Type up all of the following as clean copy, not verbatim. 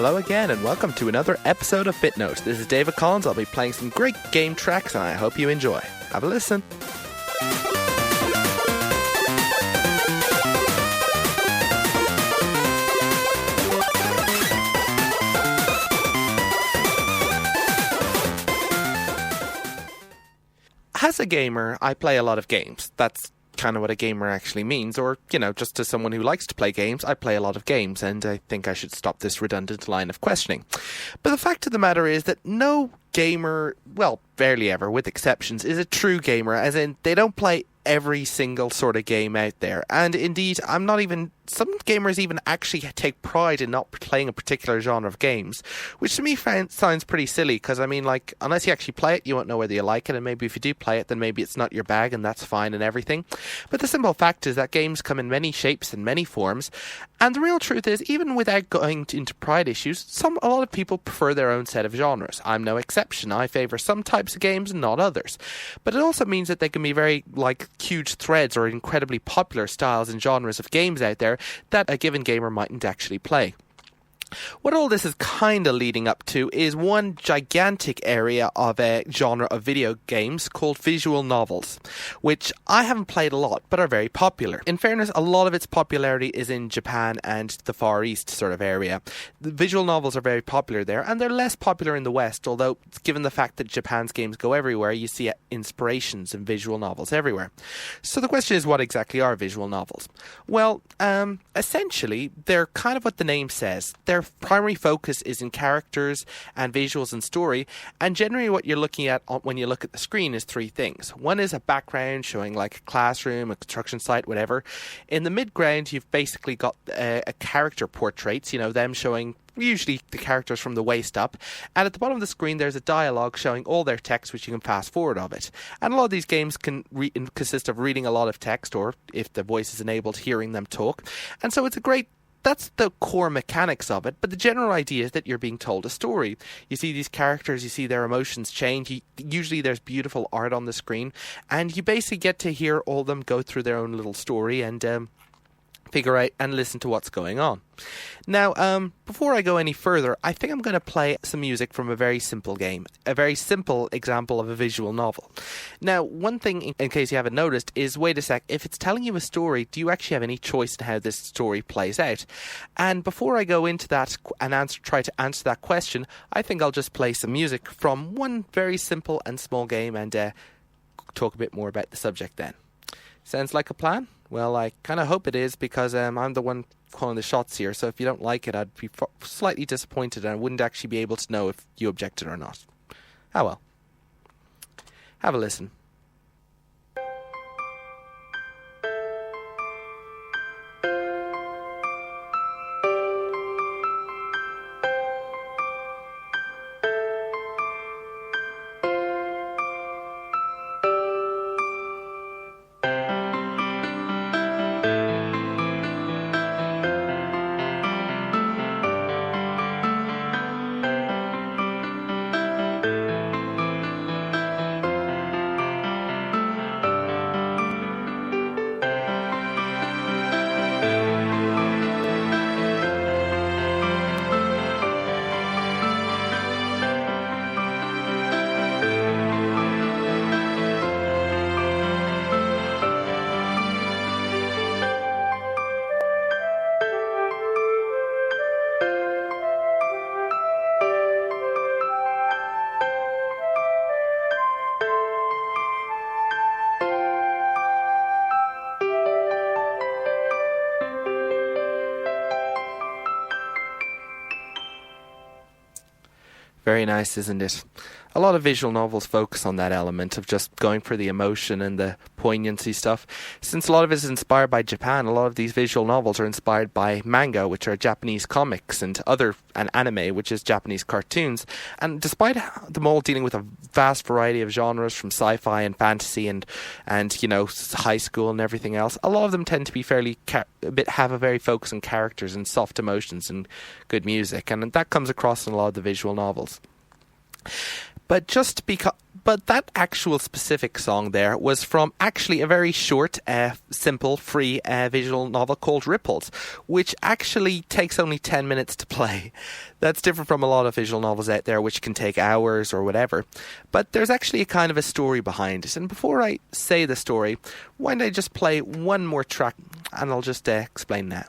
Hello again, and welcome to another episode of BitNote. This is David Collins. I'll be playing some great game tracks, and I hope you enjoy. Have a listen. As a gamer, I play a lot of games. That's kind of what a gamer actually means, or, just as someone who likes to play games, I play a lot of games, and I think I should stop this redundant line of questioning. But the fact of the matter is that no gamer, well, barely ever, with exceptions, is a true gamer, as in, they don't play every single sort of game out there. And indeed, some gamers even actually take pride in not playing a particular genre of games, which to me sounds pretty silly, because unless you actually play it, you won't know whether you like it, and maybe if you do play it, then maybe it's not your bag, and that's fine and everything. But the simple fact is that games come in many shapes and many forms, and the real truth is, even without going into pride issues, a lot of people prefer their own set of genres. I'm no exception. I favour some types of games and not others. But it also means that they can be very, huge threads or incredibly popular styles and genres of games out there that a given gamer mightn't actually play. What all this is kind of leading up to is one gigantic area of a genre of video games called visual novels, which I haven't played a lot, but are very popular. In fairness, a lot of its popularity is in Japan and the Far East sort of area. The visual novels are very popular there, and they're less popular in the West, although given the fact that Japan's games go everywhere, you see inspirations in visual novels everywhere. So the question is, what exactly are visual novels? Well, essentially, they're kind of what the name says. Their primary focus is in characters and visuals and story, and generally what you're looking at when you look at the screen is three things. One is a background showing a classroom, a construction site, whatever. In the midground, you've basically got a character portraits, them showing usually the characters from the waist up, and at the bottom of the screen there's a dialogue showing all their text, which you can fast forward of it. And a lot of these games can consist of reading a lot of text, or if the voice is enabled, hearing them talk. And so that's the core mechanics of it, but the general idea is that you're being told a story. You see these characters, you see their emotions change, usually there's beautiful art on the screen, and you basically get to hear all of them go through their own little story and figure out and listen to what's going on. Now, before I go any further, I think I'm going to play some music from a very simple game, a very simple example of a visual novel. Now, one thing, in case you haven't noticed, is, wait a sec, if it's telling you a story, do you actually have any choice in how this story plays out? And before I go into that and try to answer that question, I think I'll just play some music from one very simple and small game and talk a bit more about the subject then. Sounds like a plan? Well, I kind of hope it is, because I'm the one calling the shots here, so if you don't like it, I'd be slightly disappointed, and I wouldn't actually be able to know if you objected or not. Ah well. Have a listen. Very nice, isn't it? A lot of visual novels focus on that element of just going for the emotion and the poignancy stuff. Since a lot of it is inspired by Japan, a lot of these visual novels are inspired by manga, which are Japanese comics, and anime, which is Japanese cartoons. And despite them all dealing with a vast variety of genres, from sci-fi and fantasy and high school and everything else, a lot of them tend to be have a very focus on characters and soft emotions and good music, and that comes across in a lot of the visual novels. But just But that actual specific song there was from actually a very short, simple, free visual novel called Ripples, which actually takes only 10 minutes to play. That's different from a lot of visual novels out there which can take hours or whatever. But there's actually a kind of a story behind it. And before I say the story, why don't I just play one more track and I'll just explain now.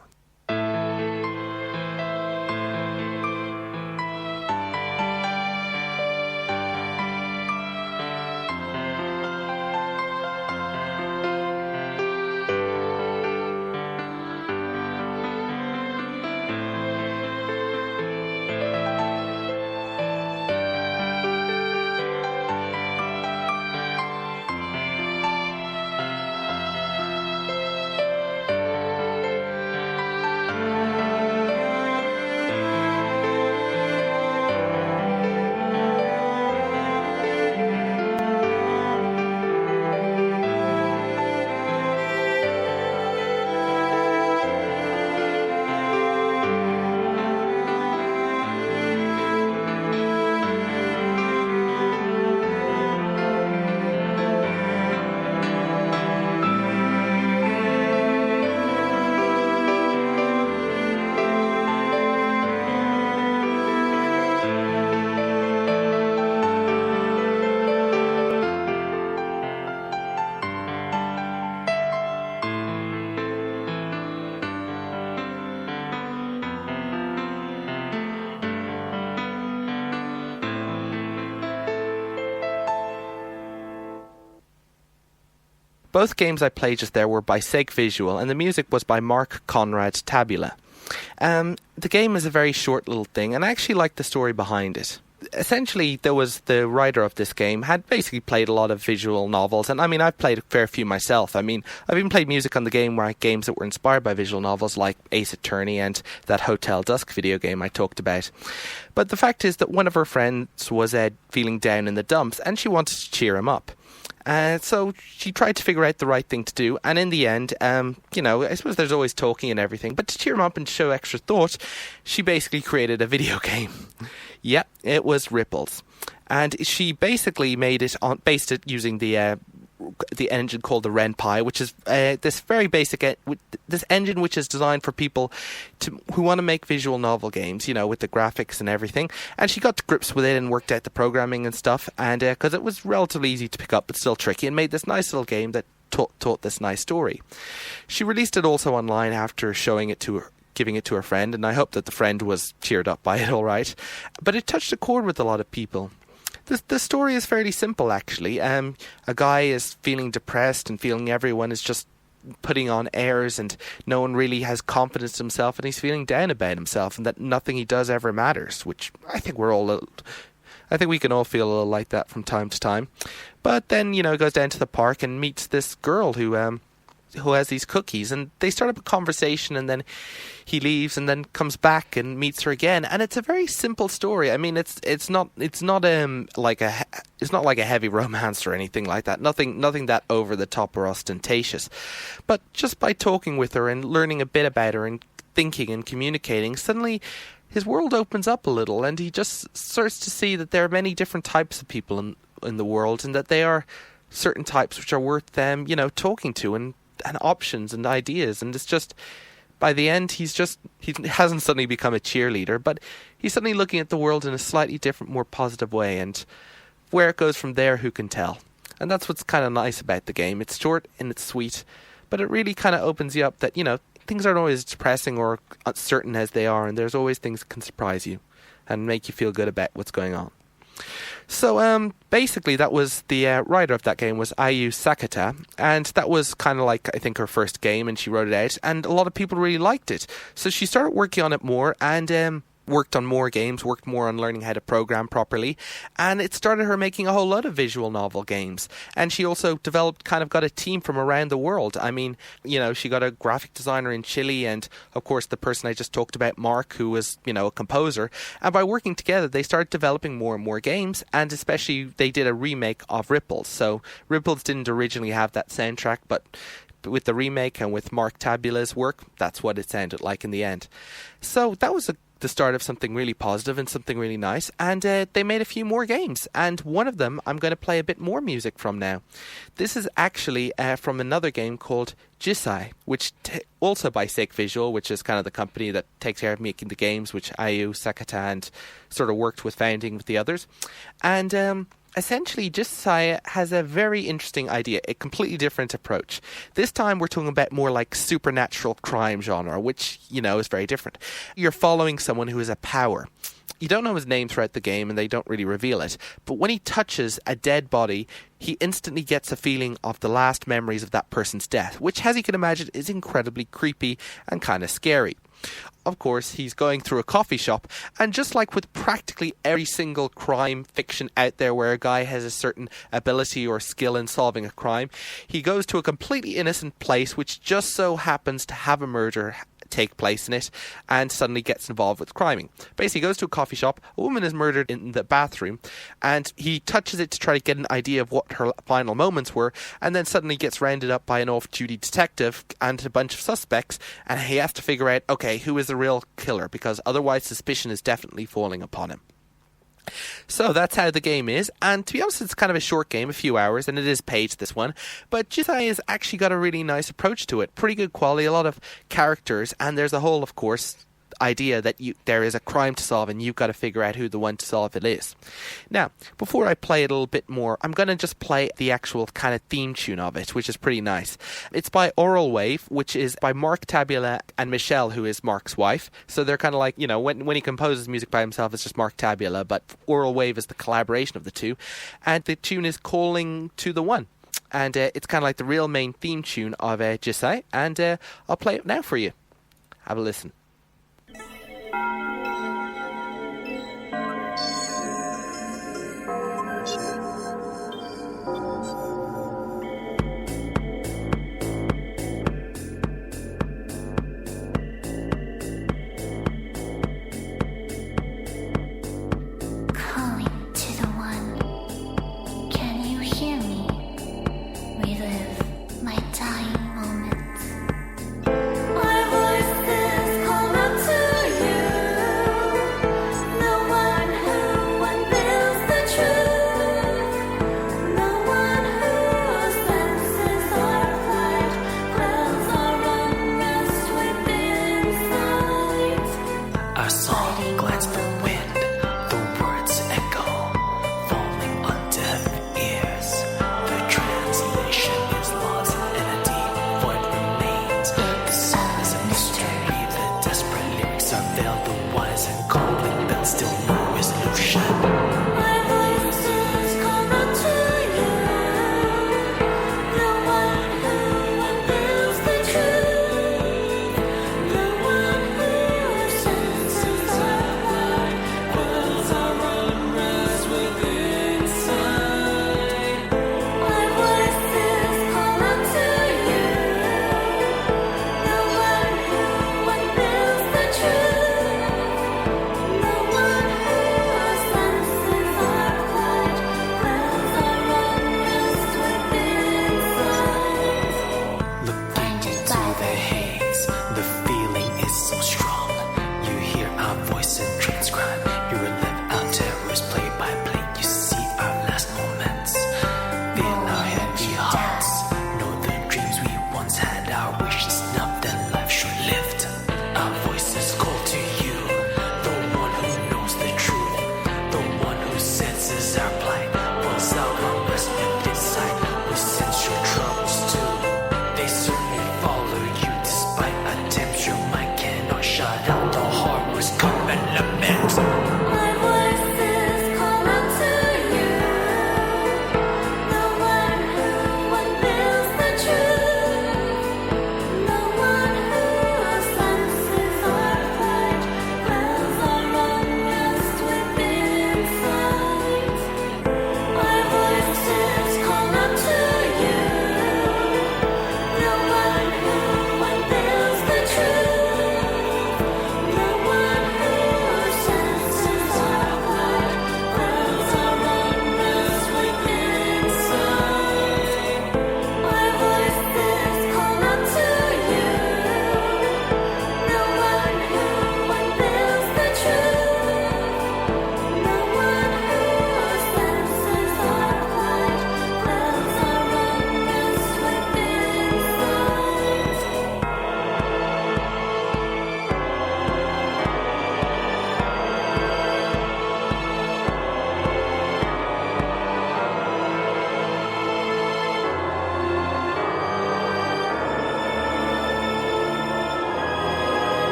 Both games I played just there were by Sakevisual, and the music was by Marc Conrad Tabula. The game is a very short little thing, and I actually like the story behind it. Essentially, there was the writer of this game had basically played a lot of visual novels, and I mean, I've played a fair few myself. I mean, I've even played music on the game where games that were inspired by visual novels like Ace Attorney and that Hotel Dusk video game I talked about. But the fact is that one of her friends was feeling down in the dumps, and she wanted to cheer him up. So she tried to figure out the right thing to do, and in the end, I suppose there's always talking and everything, but to cheer him up and show extra thought, she basically created a video game. Yep, it was Ripples. And she basically based it using the engine called the RenPy, which is this very basic this engine which is designed for people who want to make visual novel games, with the graphics and everything. And she got to grips with it and worked out the programming and stuff, and because it was relatively easy to pick up but still tricky, and made this nice little game that taught this nice story. She released it also online after giving it to her friend, and I hope that the friend was cheered up by it all right. But it touched a chord with a lot of people. The story is fairly simple, actually. A guy is feeling depressed and feeling everyone is just putting on airs and no one really has confidence in himself, and he's feeling down about himself and that nothing he does ever matters, which I think we can all feel a little like that from time to time. But then, he goes down to the park and meets this girl who has these cookies, and they start up a conversation, and then he leaves and then comes back and meets her again. And it's a very simple story. I mean, it's not like a heavy romance or anything like that. Nothing that over the top or ostentatious. But just by talking with her and learning a bit about her and thinking and communicating, suddenly his world opens up a little, and he just starts to see that there are many different types of people in the world, and that they are certain types which are worth them, talking to and options and ideas. And it's just, by the end, he hasn't suddenly become a cheerleader, but he's suddenly looking at the world in a slightly different, more positive way, and where it goes from there, who can tell? And that's what's kind of nice about the game. It's short and it's sweet, but it really kind of opens you up that, things aren't always depressing or uncertain as they are, and there's always things that can surprise you and make you feel good about what's going on. So basically that was the writer of that game was Ayu Sakata, and that was kind of like, I think, her first game, and she wrote it out, and a lot of people really liked it. So she started working on it more, and worked on more games, worked more on learning how to program properly, and it started her making a whole lot of visual novel games. And she also got a team from around the world. I mean, she got a graphic designer in Chile, and of course the person I just talked about, Mark, who was, a composer. And by working together, they started developing more and more games, and especially they did a remake of Ripples. So Ripples didn't originally have that soundtrack, but with the remake and with Marc Tabula's work, that's what it sounded like in the end. So that was a the start of something really positive and something really nice, and they made a few more games, and one of them I'm going to play a bit more music from now. This is actually from another game called Jisei, which also by Sakevisual, which is kind of the company that takes care of making the games, which Ayu, Sakata, and sort of worked with founding with the others. And essentially, Jisei has a very interesting idea, a completely different approach. This time we're talking about more like supernatural crime genre, which, is very different. You're following someone who has a power. You don't know his name throughout the game, and they don't really reveal it. But when he touches a dead body, he instantly gets a feeling of the last memories of that person's death, which, as you can imagine, is incredibly creepy and kind of scary. Of course, he's going through a coffee shop, and just like with practically every single crime fiction out there where a guy has a certain ability or skill in solving a crime, he goes to a completely innocent place which just so happens to have a murder take place in it, and suddenly gets involved with criming. Basically, he goes to a coffee shop, a woman is murdered in the bathroom, and he touches it to try to get an idea of what her final moments were, and then suddenly gets rounded up by an off-duty detective and a bunch of suspects, and he has to figure out, okay, who is the real killer, because otherwise suspicion is definitely falling upon him. So that's how the game is, and to be honest, it's kind of a short game, a few hours, and it is paged, this one, but Jisei has actually got a really nice approach to it. Pretty good quality, a lot of characters, and there's a whole, of course, idea that there is a crime to solve and you've got to figure out who the one to solve it is. Now, before I play it a little bit more, I'm going to just play the actual kind of theme tune of it, which is pretty nice. It's by Aural Wave, which is by Marc Tabula and Michelle, who is Marc's wife. So they're kind of like, when he composes music by himself, it's just Marc Tabula, but Aural Wave is the collaboration of the two. And the tune is Calling to the One. And it's kind of like the real main theme tune of Jisei. And I'll play it now for you. Have a listen. My voice is calling.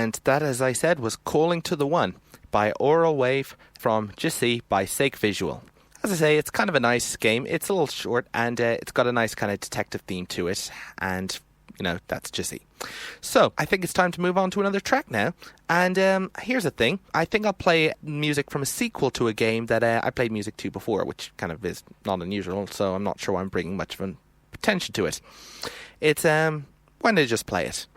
And that, as I said, was Calling to the One by Aural Wave from Jisei by Sakevisual. As I say, it's kind of a nice game. It's a little short, and it's got a nice kind of detective theme to it, and that's Jisei. So, I think it's time to move on to another track now. And here's the thing. I think I'll play music from a sequel to a game that I played music to before, which kind of is not unusual, so I'm not sure why I'm bringing much of an attention to it. It's, why don't I just play it?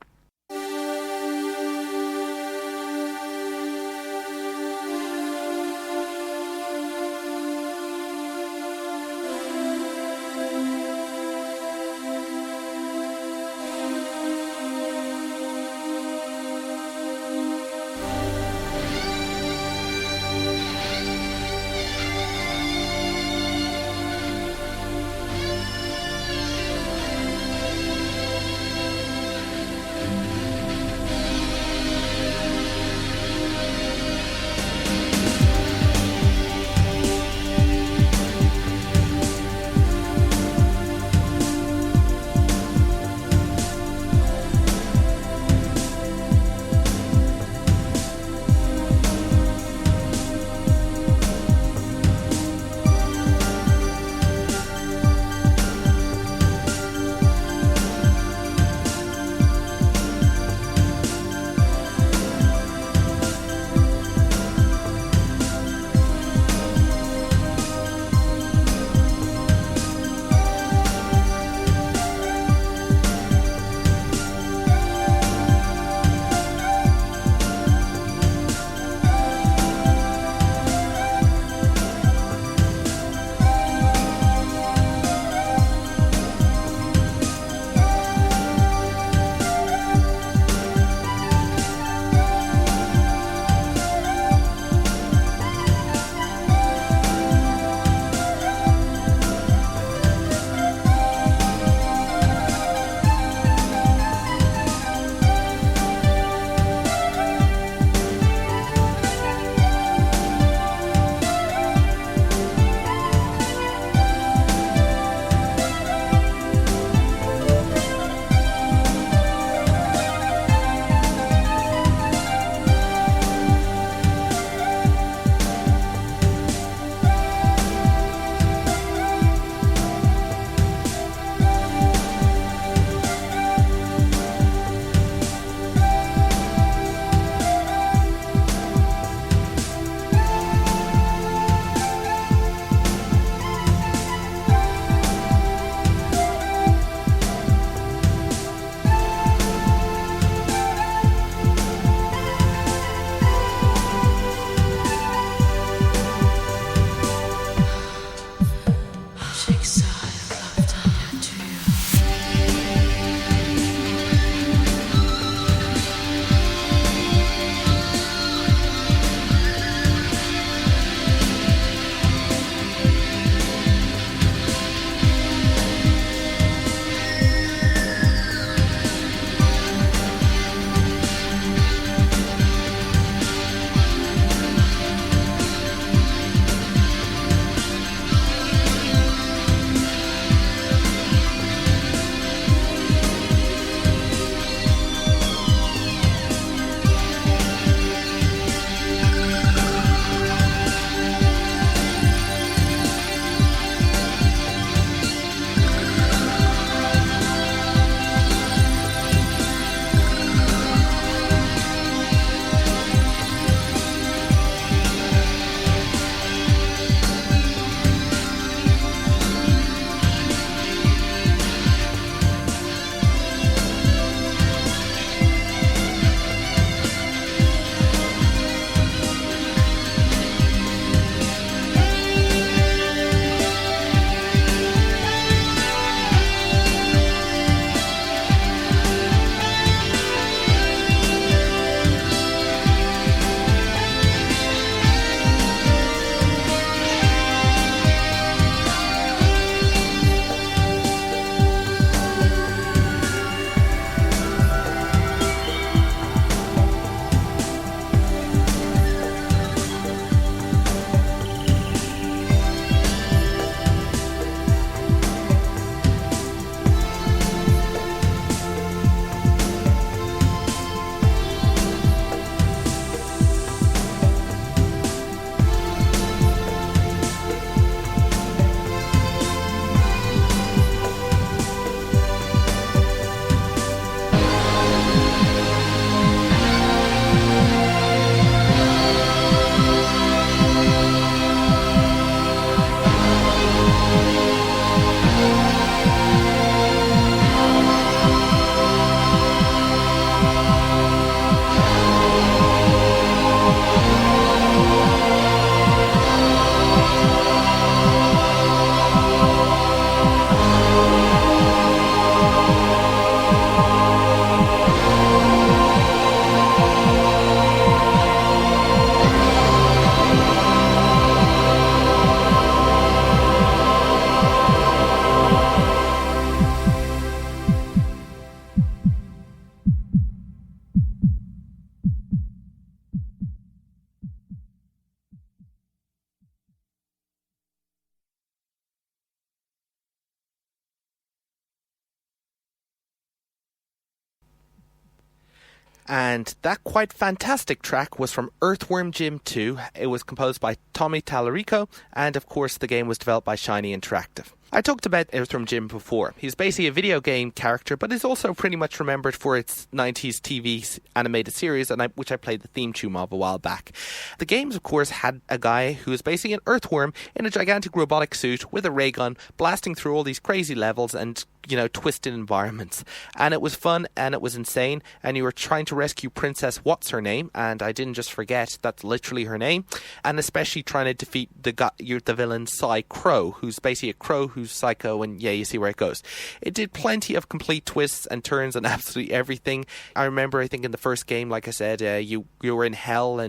And that quite fantastic track was from Earthworm Jim 2. It was composed by Tommy Tallarico, and of course the game was developed by Shiny Interactive. I talked about Earthworm Jim before. He's basically a video game character, but is also pretty much remembered for its 90s TV animated series, which I played the theme tune of a while back. The games, of course, had a guy who was basically an earthworm in a gigantic robotic suit with a ray gun, blasting through all these crazy levels and, twisted environments. And it was fun, and it was insane, and you were trying to rescue Princess What's Her Name, and I didn't just forget, that's literally her name, and especially trying to defeat the villain Cy Crow, who's basically a crow who's psycho, and yeah, you see where it goes. It did plenty of complete twists and turns on absolutely everything. I remember, I think in the first game, like I said, you were in hell,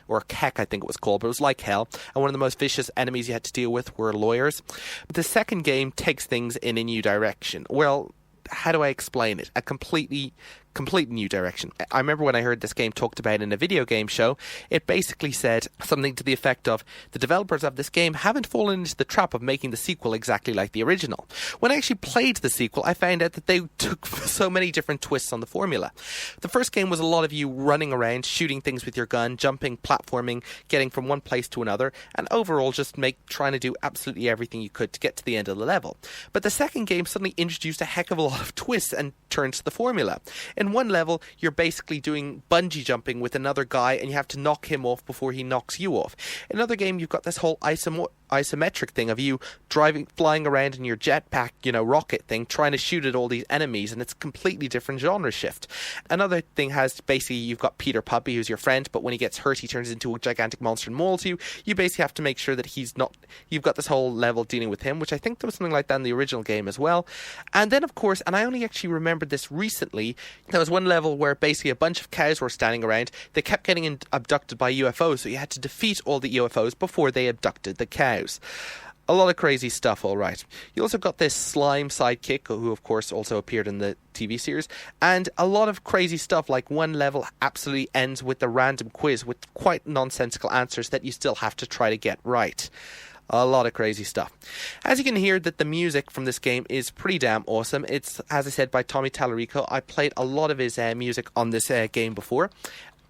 or Keck, I think it was called, but it was like hell, and one of the most vicious enemies you had to deal with were lawyers. The second game takes things in a new direction. Well, how do I explain it? A complete new direction. I remember when I heard this game talked about in a video game show, it basically said something to the effect of, the developers of this game haven't fallen into the trap of making the sequel exactly like the original. When I actually played the sequel, I found out that they took so many different twists on the formula. The first game was a lot of you running around, shooting things with your gun, jumping, platforming, getting from one place to another, and overall just trying to do absolutely everything you could to get to the end of the level. But the second game suddenly introduced a heck of a lot of twists and turns to the formula. In one level, you're basically doing bungee jumping with another guy, and you have to knock him off before he knocks you off. In another game, you've got this whole isometric thing of you flying around in your jetpack, rocket thing, trying to shoot at all these enemies, and it's a completely different genre shift. Another thing has basically, you've got Peter Puppy, who's your friend, but when he gets hurt, he turns into a gigantic monster and mauls you. You basically have to make sure that you've got this whole level dealing with him, which I think there was something like that in the original game as well. And then, of course, and I only actually remembered this recently, there was one level where basically a bunch of cows were standing around. They kept getting abducted by UFOs, so you had to defeat all the UFOs before they abducted the cows. A lot of crazy stuff, all right. You also got this slime sidekick, who of course also appeared in the TV series, and a lot of crazy stuff, like one level absolutely ends with a random quiz with quite nonsensical answers that you still have to try to get right. A lot of crazy stuff. As you can hear, that the music from this game is pretty damn awesome. It's, as I said, by Tommy Tallarico. I played a lot of his music on this game before.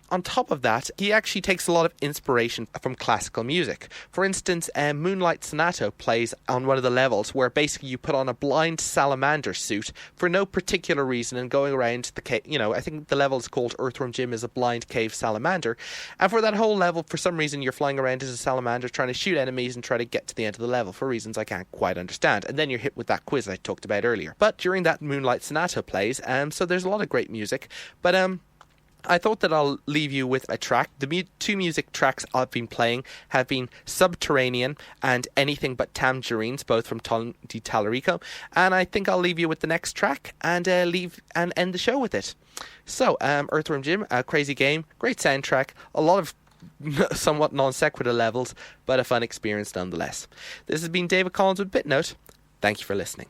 On top of that, he actually takes a lot of inspiration from classical music. For instance, Moonlight Sonata plays on one of the levels where basically you put on a blind salamander suit for no particular reason and going around the cave. I think the level is called Earthworm Jim is a blind cave salamander. And for that whole level, for some reason, you're flying around as a salamander trying to shoot enemies and try to get to the end of the level for reasons I can't quite understand. And then you're hit with that quiz I talked about earlier. But during that, Moonlight Sonata plays, so there's a lot of great music. But I thought that I'll leave you with a track. The two music tracks I've been playing have been Subterranean and Anything But Tangerines, both from Tommy Tallarico. And I think I'll leave you with the next track and end the show with it. So, Earthworm Jim, a crazy game, great soundtrack, a lot of somewhat non sequitur levels, but a fun experience nonetheless. This has been David Collins with BitNote. Thank you for listening.